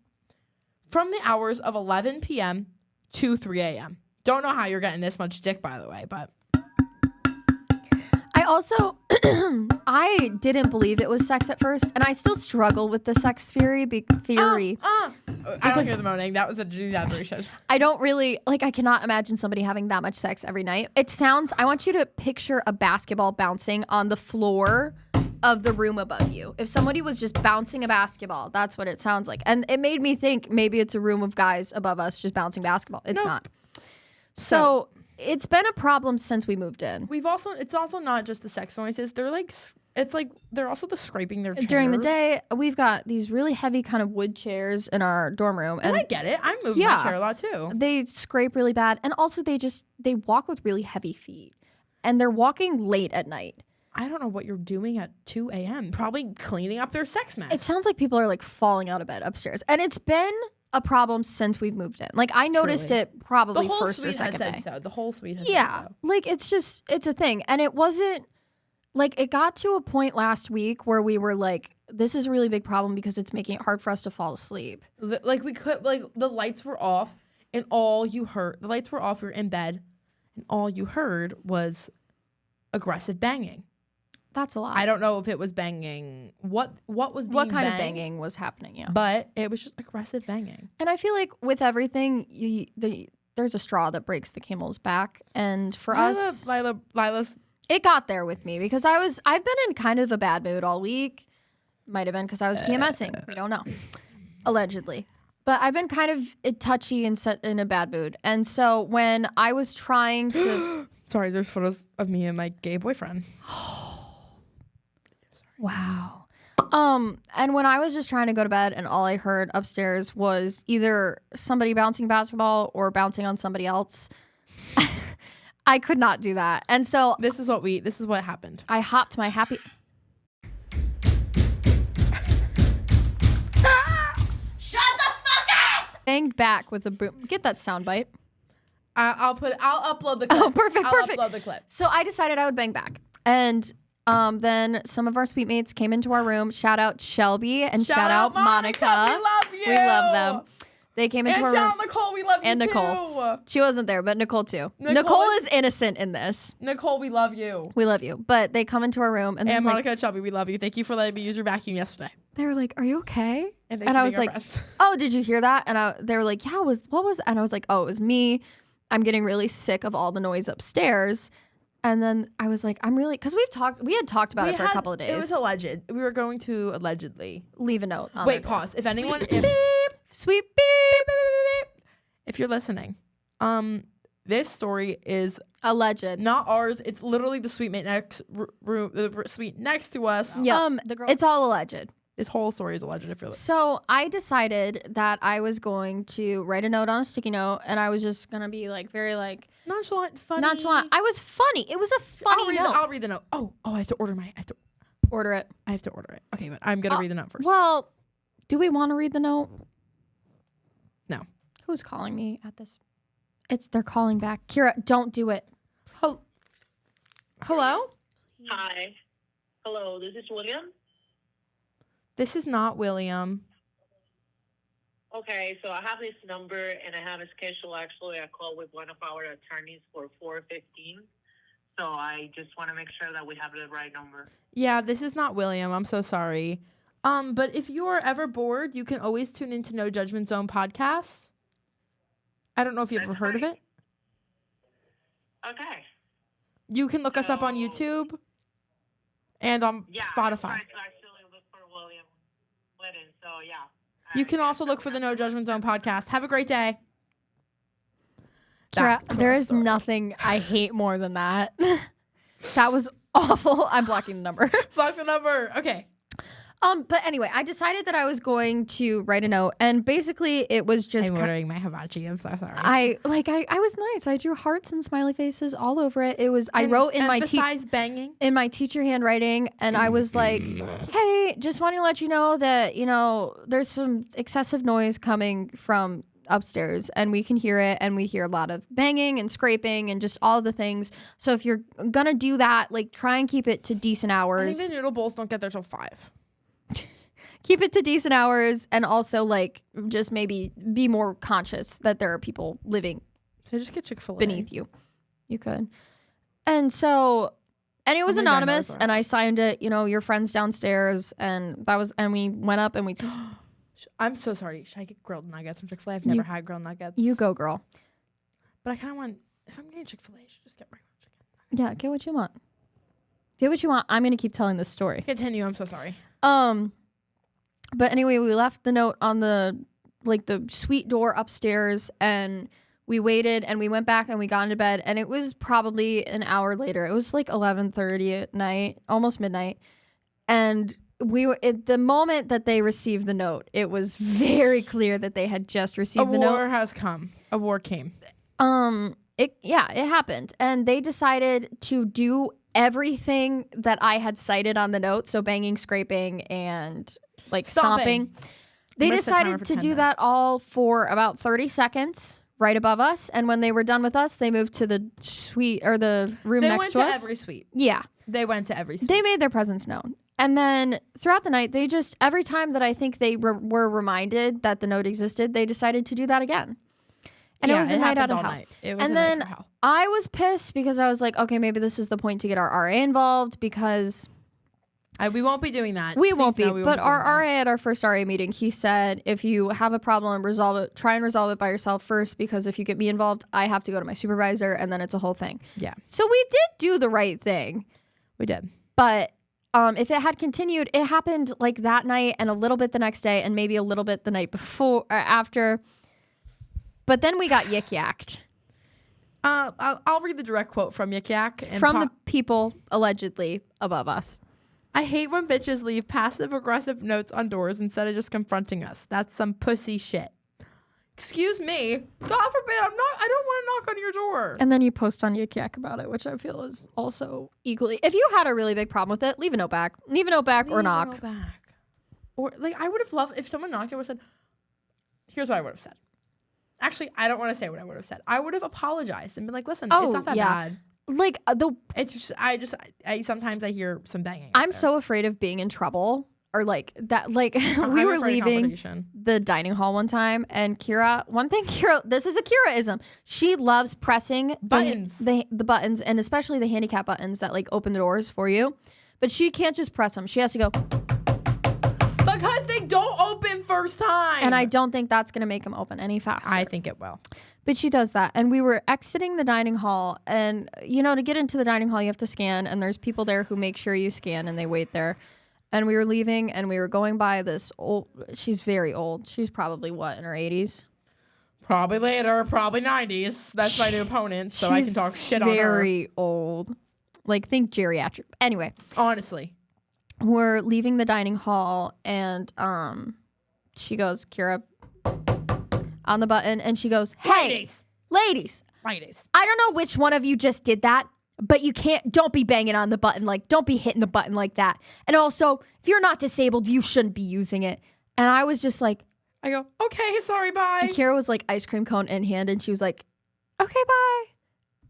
from the hours of 11 p.m. to 3 a.m. Don't know how you're getting this much dick, by the way, but I also I didn't believe it was sex at first, and I still struggle with the sex theory. I don't hear the moaning. That was a exaggeration. I don't really I cannot imagine somebody having that much sex every night. I want you to picture a basketball bouncing on the floor of the room above you. If somebody was just bouncing a basketball, that's what it sounds like. And it made me think maybe it's a room of guys above us just bouncing basketball. It's not. So it's been a problem since we moved in. It's also not just the sex noises. They're they're also the scraping their chairs. During the day, we've got these really heavy kind of wood chairs in our dorm room. And I get it. I'm moving my chair a lot too. They scrape really bad. And also they walk with really heavy feet. And they're walking late at night. I don't know what you're doing at 2 a.m. Probably cleaning up their sex mess. It sounds like people are falling out of bed upstairs. And it's been a problem since we've moved in. I noticed it probably first or second day. So. The whole suite has yeah, said so. It's a thing. And it wasn't it got to a point last week where we were this is a really big problem because it's making it hard for us to fall asleep. The lights were off and all you heard, the lights were off, we were in bed and all you heard was aggressive banging. That's a lot. I don't know if it was banging. What was being what kind banged, of banging was happening? Yeah, but it was just aggressive banging. And I feel with everything, there's a straw that breaks the camel's back, and for us, Lila's. It got there with me because I've been in kind of a bad mood all week. Might have been because I was PMSing. We don't know, allegedly. But I've been kind of touchy and set in a bad mood, and so when I was trying to, sorry, there's photos of me and my gay boyfriend. Wow. And when I was just trying to go to bed and all I heard upstairs was either somebody bouncing basketball or bouncing on somebody else, I could not do that. And so this is what happened. I hopped my happy. Shut the fuck up! Banged back with a boom. Get that soundbite. I'll upload the clip. Oh, perfect. I'll upload the clip. So I decided I would bang back. And then some of our suite mates came into our room. Shout out Shelby and shout out Monica. We love you. We love them. They came into our room. And shout out Nicole. We love you And too. Nicole. She wasn't there, but Nicole too. Nicole is innocent in this. Nicole, we love you. We love you. But they come into our room and, And Monica and Shelby, we love you. Thank you for letting me use your vacuum yesterday. they were like, "Are you okay?" And I was like, "Oh, did you hear that?" And they were like, "Yeah, what was that?" And I was like, "Oh, it was me. I'm getting really sick of all the noise upstairs." And then I was like, I'm really, because we had talked about it for a couple of days. It was alleged. We were going to allegedly leave a note. On wait, their door. pause. If anyone, Sweet beep. if you're listening, this story is Alleged. not ours. It's literally the suite next room, the suite next to us. Yeah, it's all alleged. This whole story is alleged. If you're listening. So I decided that I was going to write a note on a sticky note, and I was just gonna be very Nonchalant, funny. nonchalant. I was funny. It was a funny note. I'll read the note. Oh, I have to order Order it. I have to order it. Okay, but I'm gonna read the note first. Well, do we want to read the note? No. Who's calling me at this? They're calling back. Kira, don't do it. Hello? Hi. Hello, this is William. This is not William. Okay, so I have this number and I have a schedule actually a call with one of our attorneys for 4:15. So I just want to make sure that we have the right number. Yeah, this is not William. I'm so sorry. But if you are ever bored, you can always tune into No Judgment Zone podcast. I don't know if you've ever heard of it. Okay. You can look us up on YouTube and on Yeah, I'm Spotify. trying to actually look for William Whitten, so yeah. You can also look for the No Judgment Zone podcast. Have a great day. Kira, Back to there our is story. nothing I hate more than that. That was awful. I'm blocking the number. Block the number. Okay. But anyway, I decided that I was going to write a note, and basically it was just I'm ordering my hibachi. I'm so sorry. I was nice. I drew hearts and smiley faces all over it. It was I wrote in my banging. in my teacher handwriting, and I was like, "Hey, just want to let you know that there's some excessive noise coming from upstairs, and we can hear it, and we hear a lot of banging and scraping and just all the things. So if you're gonna do that, like try and keep it to decent I hours. think the noodle bowls don't get there till 5. Keep it to decent hours, and also like just maybe be more conscious that there are people living So just get Chick-fil-A. beneath you. You could. And it was my God, anonymous, that was and I signed it, your friends downstairs, and we went up and we I'm so sorry. Should I get grilled nuggets from Chick-fil-A? I've never had grilled nuggets. you go, girl. But I kind of want, if I'm getting Chick-fil-A, I should just get regular chicken. Yeah, get what you want. Get what you want. I'm going to keep telling this story. Continue. I'm so sorry. But anyway, we left the note on the suite door upstairs, and we waited, and we went back and we got into bed, and it was probably an hour later. It was like 11:30 at night, almost midnight. And we were at the moment that they received the note, it was very clear that they had just received the note. A war has come. A war came. It happened. And they decided to do everything that I had cited on the note. So banging, scraping, and like stomping. They I'm gonna set a timer decided for to 10 do that all for about 30 seconds right above us. And when they were done with us, they moved to the suite or the room They next went to to us. every suite. Yeah. They went to every suite. They made their presence known. And then throughout the night, they just, every time that I think they were reminded that the note existed, they decided to do that again. And it was a night out of hell. It was And a night then for hell. I was pissed because I was like, okay, maybe this is the point to get our RA involved, because We won't be doing that. we Please won't be. know we But won't be our doing RA at our first RA meeting, he said, if you have a problem, try and resolve it by yourself first, because if you get me involved, I have to go to my supervisor, and then it's a whole thing. that. Yeah, So we did do the right thing. we did. But if it had continued, it happened like that night and a little bit the next day and maybe a little bit the night before or after. But then we got yik-yacked I'll read the direct quote from Yik Yak. from the people allegedly above us. I hate when bitches leave passive-aggressive notes on doors instead of just confronting us. That's some pussy shit. Excuse me. God forbid, I don't want to knock on your door. And then you post on Yik Yak about it, which I feel is also equally. If you had a really big problem with it, leave a note back. Leave a note back or Leave a knock. note back. Or, like, I would have loved, if someone knocked, I would have said, here's what I would have said. Actually, I don't want to say what I would have said. I would have apologized and been like, listen, it's not that bad. Like It's just, I sometimes I hear some banging. I'm so afraid of being in trouble or like that. Like we were leaving the dining hall one time, and Kira, this is a Kira-ism. She loves pressing buttons, the buttons, and especially the handicap buttons that like open the doors for you. But she can't just press them. She has to go. Because they don't open first time. And I don't think that's going to make them open any faster. I think it will. But she does that. And we were exiting the dining hall. And, to get into the dining hall, you have to scan. And there's people there who make sure you scan, and they wait there. And we were leaving, and we were going by this old, she's very old. She's probably, in her 80s? Probably later, probably 90s. That's my new opponent, so I can talk shit on her. Very old. Like, think geriatric. Anyway. Honestly. We're leaving the dining hall, and she goes, Kira, on the button, and she goes, hey, ladies, I don't know which one of you just did that, but don't be banging on the button, like, don't be hitting the button like that. And also, if you're not disabled, you shouldn't be using it. And I was just like, I go, okay, sorry, bye. And Kira was like ice cream cone in hand, and she was like, okay, bye.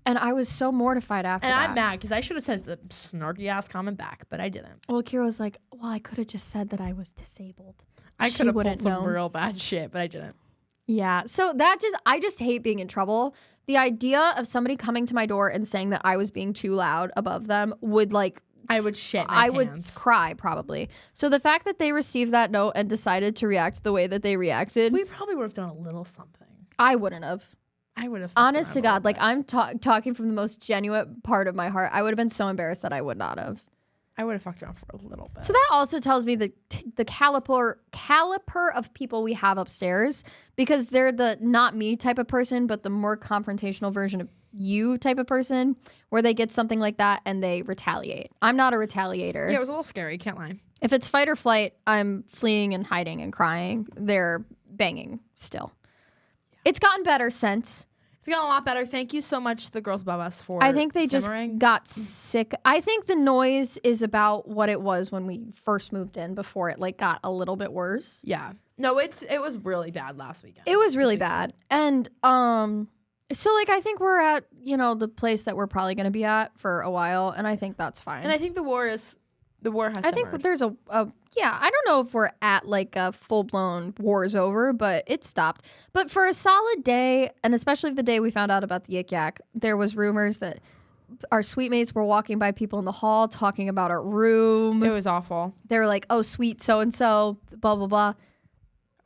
And I was so mortified after And that. I'm mad because I should have said the snarky ass comment back, but I didn't. Well, Kira was like, well, I could have just said that I was disabled. I She could have wouldn't pulled some know. real bad shit, but I didn't. Yeah. So I just hate being in trouble. The idea of somebody coming to my door and saying that I was being too loud above them would I would shit my I would pants. cry probably. So the fact that they received that note and decided to react the way that they reacted, We probably would have done a little something. I wouldn't have. I would have. Honest to God, like I'm talking from the most genuine part of my heart. I would have been so embarrassed that I would not have. I would have fucked around for a little bit. So that also tells me the caliper of people we have upstairs, because they're the not me type of person, but the more confrontational version of you type of person, where they get something like that and they retaliate. I'm not a retaliator. Yeah, it was a little scary. Can't lie. If it's fight or flight, I'm fleeing and hiding and crying. They're banging still. It's gotten better since. It's gotten a lot better. Thank you so much to the girls above us for I think they simmering. just got sick. I think the noise is about what it was when we first moved in, before it like got a little bit worse. Yeah. No, it was really bad last weekend. It was really bad. And so like I think we're at, the place that we're probably going to be at for a while, and I think that's fine. And I think the war has I think simmered. there's I don't know if we're at like a full-blown war is over, but it stopped. But for a solid day, and especially the day we found out about the Yik Yak, there was rumors that our suite mates were walking by people in the hall talking about our room. It was awful. They were like, oh, sweet so-and-so, blah, blah, blah.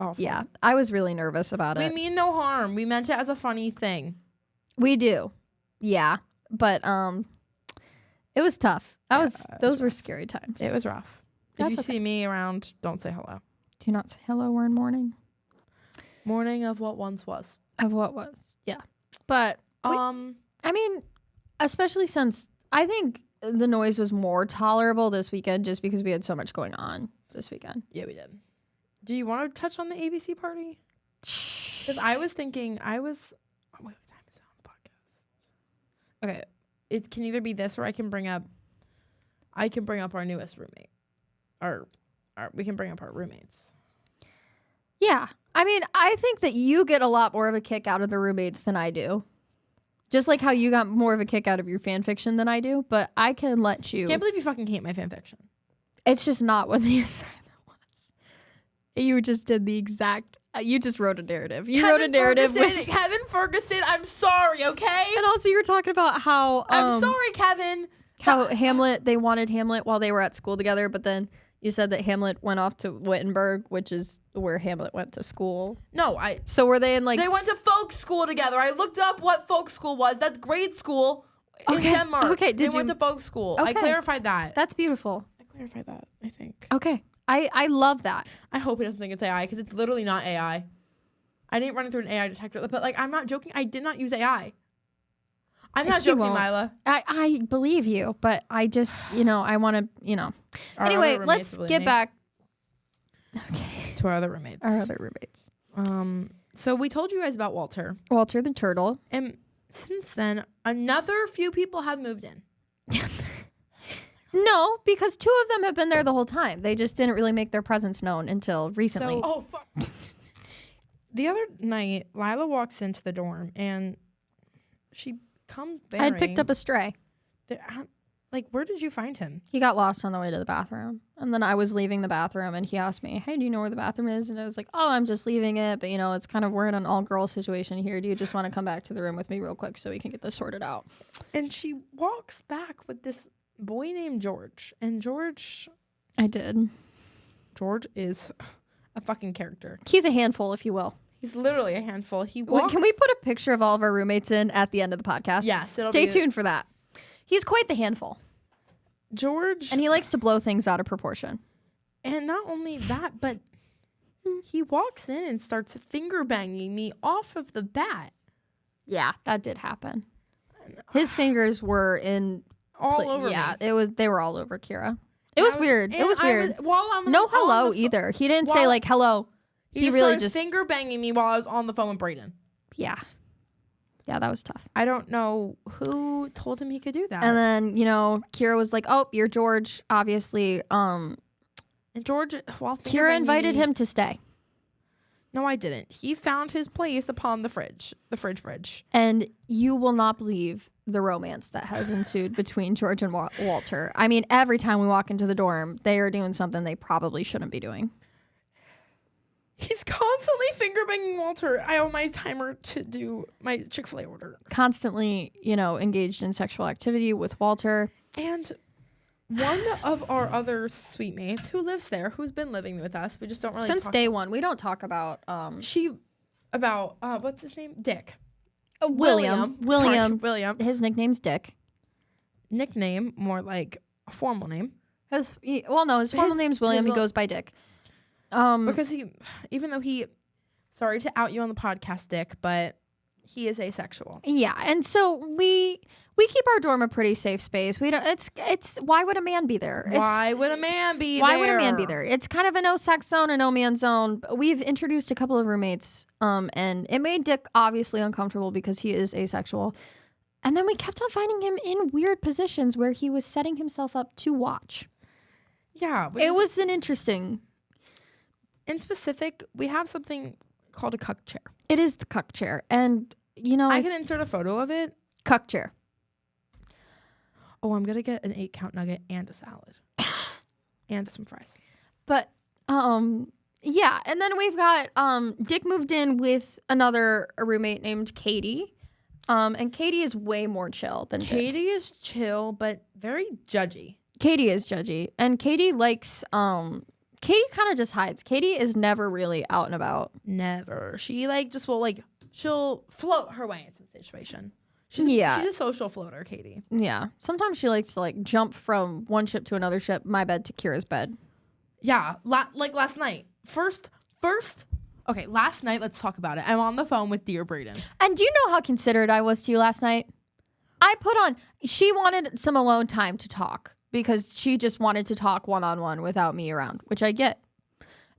Awful. Yeah, I was really nervous about We it. mean no harm. We meant it as a funny thing. We do. Yeah. But it was tough. Those were scary times. It was rough. That's if you okay. see me around, don't say hello. Do not say hello, we're in mourning. Morning of what once was. Of what was. Yeah. But I mean, especially since I think the noise was more tolerable this weekend just because we had so much going on this weekend. Yeah, we did. Do you want to touch on the ABC party? Because I was thinking, wait, what time is it on the podcast? Okay, it can either be this or I can bring up our newest roommate. We can bring up our roommates. Yeah. I mean, I think that you get a lot more of a kick out of the roommates than I do. Just like how you got more of a kick out of your fan fiction than I do, but I can let you. Can't believe you fucking hate my fan fiction. It's just not what the assignment was. You just did the exact. You just wrote a narrative. You wrote a narrative. Kevin Ferguson, I'm sorry, okay? And also, you were talking about how. I'm sorry, Kevin. How they wanted Hamlet while they were at school together, but then you said that Hamlet went off to Wittenberg, which is where Hamlet went to school. No, So were they in like. they went to folk school together. I looked up what folk school was. That's grade school in Denmark. Okay, they went to folk school. I Okay. clarified that. That's beautiful. I clarified that, I think. Okay. I love that. I hope he doesn't think it's AI because it's literally not AI. I didn't run it through an AI detector, but like I'm not joking. I did not use AI. I'm not She joking, won't. Lila. I believe you, but I just, I want to, Our Anyway, other roommates let's believe get me. back. Okay. To our other roommates. Our other roommates. So we told you guys about Walter, Walter the turtle. and since then, another few people have moved in. No, because two of them have been there the whole time. They just didn't really make their presence known until recently. So, fuck. The other night, Lila walks into the dorm and she comes I had picked up a stray. where did you find him? He got lost on the way to the bathroom. And then I was leaving the bathroom and he asked me, hey, do you know where the bathroom is? And I was like, oh, I'm just leaving it. But, it's kind of, we're in an all-girl situation here. Do you just want to come back to the room with me real quick so we can get this sorted out? And she walks back with this boy named George. And George I did. is a fucking character. He's a handful, if you will. He's literally a handful. He Wait, walks. can we put a picture of all of our roommates in at the end of the podcast? Yes, it'll Stay be- tuned for that. He's quite the handful. George. And he likes to blow things out of proportion. And not only that, but he walks in and starts finger banging me off of the bat. Yeah, that did happen. His fingers were in All over yeah, me. they were all over Kira. It was weird. It was weird. While I'm No on hello the either. He didn't say while- like hello. He really started just finger banging me while I was on the phone with Brayden. yeah. Yeah, that was tough. I don't know who told him he could do that. And then, Kira was like, "Oh, you're George, obviously." And George, while finger Kira banging invited me- him to stay. No, I didn't. He found his place upon the fridge bridge. And you will not believe the romance that has ensued between George and Walter. I mean, every time we walk into the dorm, they are doing something they probably shouldn't be doing. He's constantly finger banging Walter. I owe my timer to do my Chick-fil-A order. Constantly, engaged in sexual activity with Walter. And one of our other suite mates who lives there, who's been living with us, we just don't really Since talk day one, we don't talk about what's his name? Dick. William. Sorry, William. His nickname's Dick. Nickname, more like a formal name. His formal name's William. He goes by Dick. Because even though sorry to out you on the podcast, Dick, but he is asexual. Yeah, and so we keep our dorm a pretty safe space. We don't. It's why would a man be there? Why would a man be there? It's kind of a no sex zone, a no man zone. We've introduced a couple of roommates, and it made Dick obviously uncomfortable because he is asexual. And then we kept on finding him in weird positions where he was setting himself up to watch. Yeah, it was an interesting. In specific, we have something called a cuck chair. It is the cuck chair. And, I can insert a photo of it. Cuck chair. Oh, I'm going to get an 8-count nugget and a salad. And some fries. But, yeah. And then we've got, Dick moved in with another roommate named Katie. And Katie is way more chill than Dick. Katie is chill, but very judgy. Katie is judgy. And Katie likes, Katie kind of just hides. Katie is never really out and about. Never. She she'll float her way into the situation. She's a social floater, Katie. Yeah. Sometimes she likes to jump from one ship to another ship, my bed to Kira's bed. Yeah. Like last night. First. Okay, last night, let's talk about it. I'm on the phone with dear Braden. And do you know how considerate I was to you last night? She wanted some alone time to talk. Because she just wanted to talk one-on-one without me around, which I get.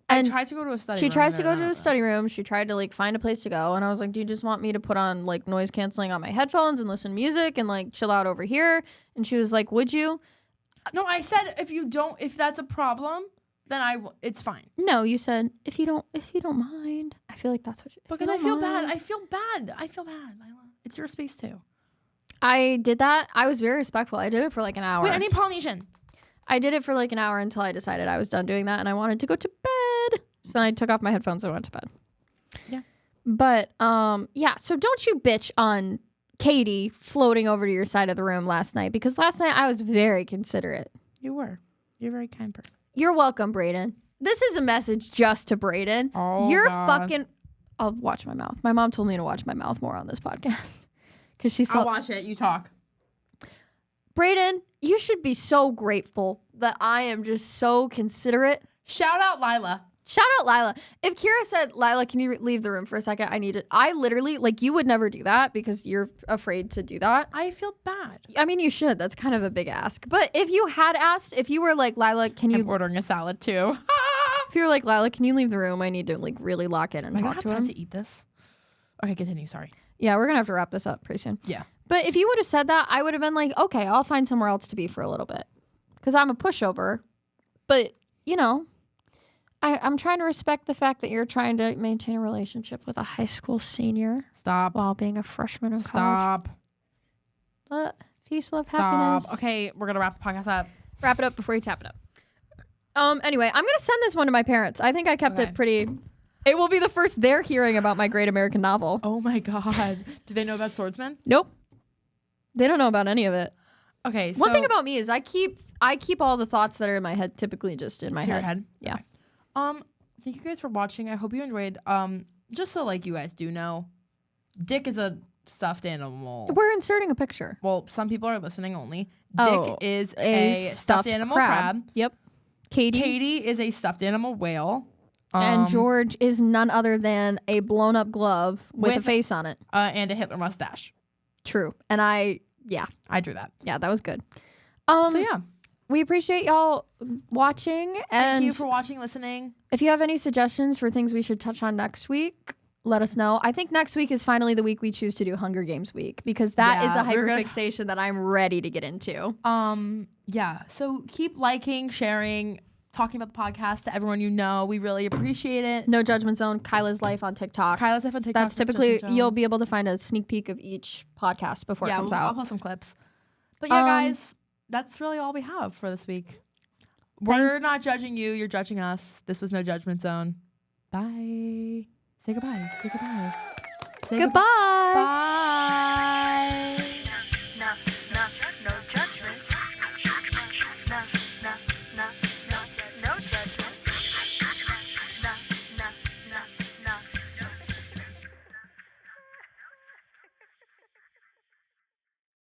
And I tried to go to a study room. She tries to go to a study room. She tried to find a place to go. And I was like, do you just want me to put on noise canceling on my headphones and listen to music and chill out over here? And she was like, would you? No, I said if that's a problem, then it's fine. No, you said if you don't mind. I feel like that's what you. Because I feel bad. I feel bad, Lila. It's your space too. I did that. I was very respectful. I did it for an hour. Wait, I need Polynesian. I did it for an hour until I decided I was done doing that and I wanted to go to bed. So then I took off my headphones and went to bed. Yeah. But, yeah. So don't you bitch on Katie floating over to your side of the room last night. Because last night I was very considerate. You were. You're a very kind person. You're welcome, Braden. This is a message just to Braden. Oh, You're God. fucking... I'll watch my mouth. My mom told me to watch my mouth more on this podcast. Because she saw... I'll watch it. You talk. Braden, you should be so grateful that I am just so considerate. Shout out Lila. Shout out Lila. If Kira said, Lila, can you leave the room for a second? I need to... I literally... you would never do that because you're afraid to do that. I feel bad. I mean, you should. That's kind of a big ask. But if you had asked, if you were like, Lila, can you... I'm ordering a salad too. If you were like, Lila, can you leave the room? I need to really lock in and Am I talk gonna to have him. time to eat this? Okay, continue. Sorry. Yeah, we're going to have to wrap this up pretty soon. Yeah. But if you would have said that, I would have been like, okay, I'll find somewhere else to be for a little bit. Because I'm a pushover. But, I'm trying to respect the fact that you're trying to maintain a relationship with a high school senior. Stop. While being a freshman in Stop. college. Peace, love, Stop. happiness. Okay, we're going to wrap the podcast up. Wrap it up before you tap it up. Anyway, I'm going to send this one to my parents. I think I kept it pretty... It will be the first they're hearing about my great American novel. Oh my God. Do they know about Swordsman? Nope. They don't know about any of it. Okay, so... One thing about me is I keep all the thoughts that are in my head typically just in my to head. your head? Yeah. Okay. Thank you guys for watching. I hope you enjoyed. Just so you guys do know, Dick is a stuffed animal. We're inserting a picture. Well, some people are listening only. Oh, Dick is a stuffed animal crab. Yep. Katie is a stuffed animal whale. And George is none other than a blown up glove with a face on it. And a Hitler mustache. True. And I drew that. Yeah, that was good. So yeah. We appreciate y'all watching. And thank you for watching, listening. If you have any suggestions for things we should touch on next week, let us know. I think next week is finally the week we choose to do Hunger Games week because that is a hyperfixation that I'm ready to get into. Yeah. So keep liking, sharing, talking about the podcast to everyone you know. We really appreciate it. No Judgment Zone, Kyla's Life on TikTok. Kyla's Life on TikTok. That's typically, you'll be able to find a sneak peek of each podcast before it comes I'll out. post some clips. But yeah, guys, that's really all we have for this week. We're not judging you. You're judging us. This was No Judgment Zone. Bye. Say goodbye. Say goodbye. Say Goodbye. Bye.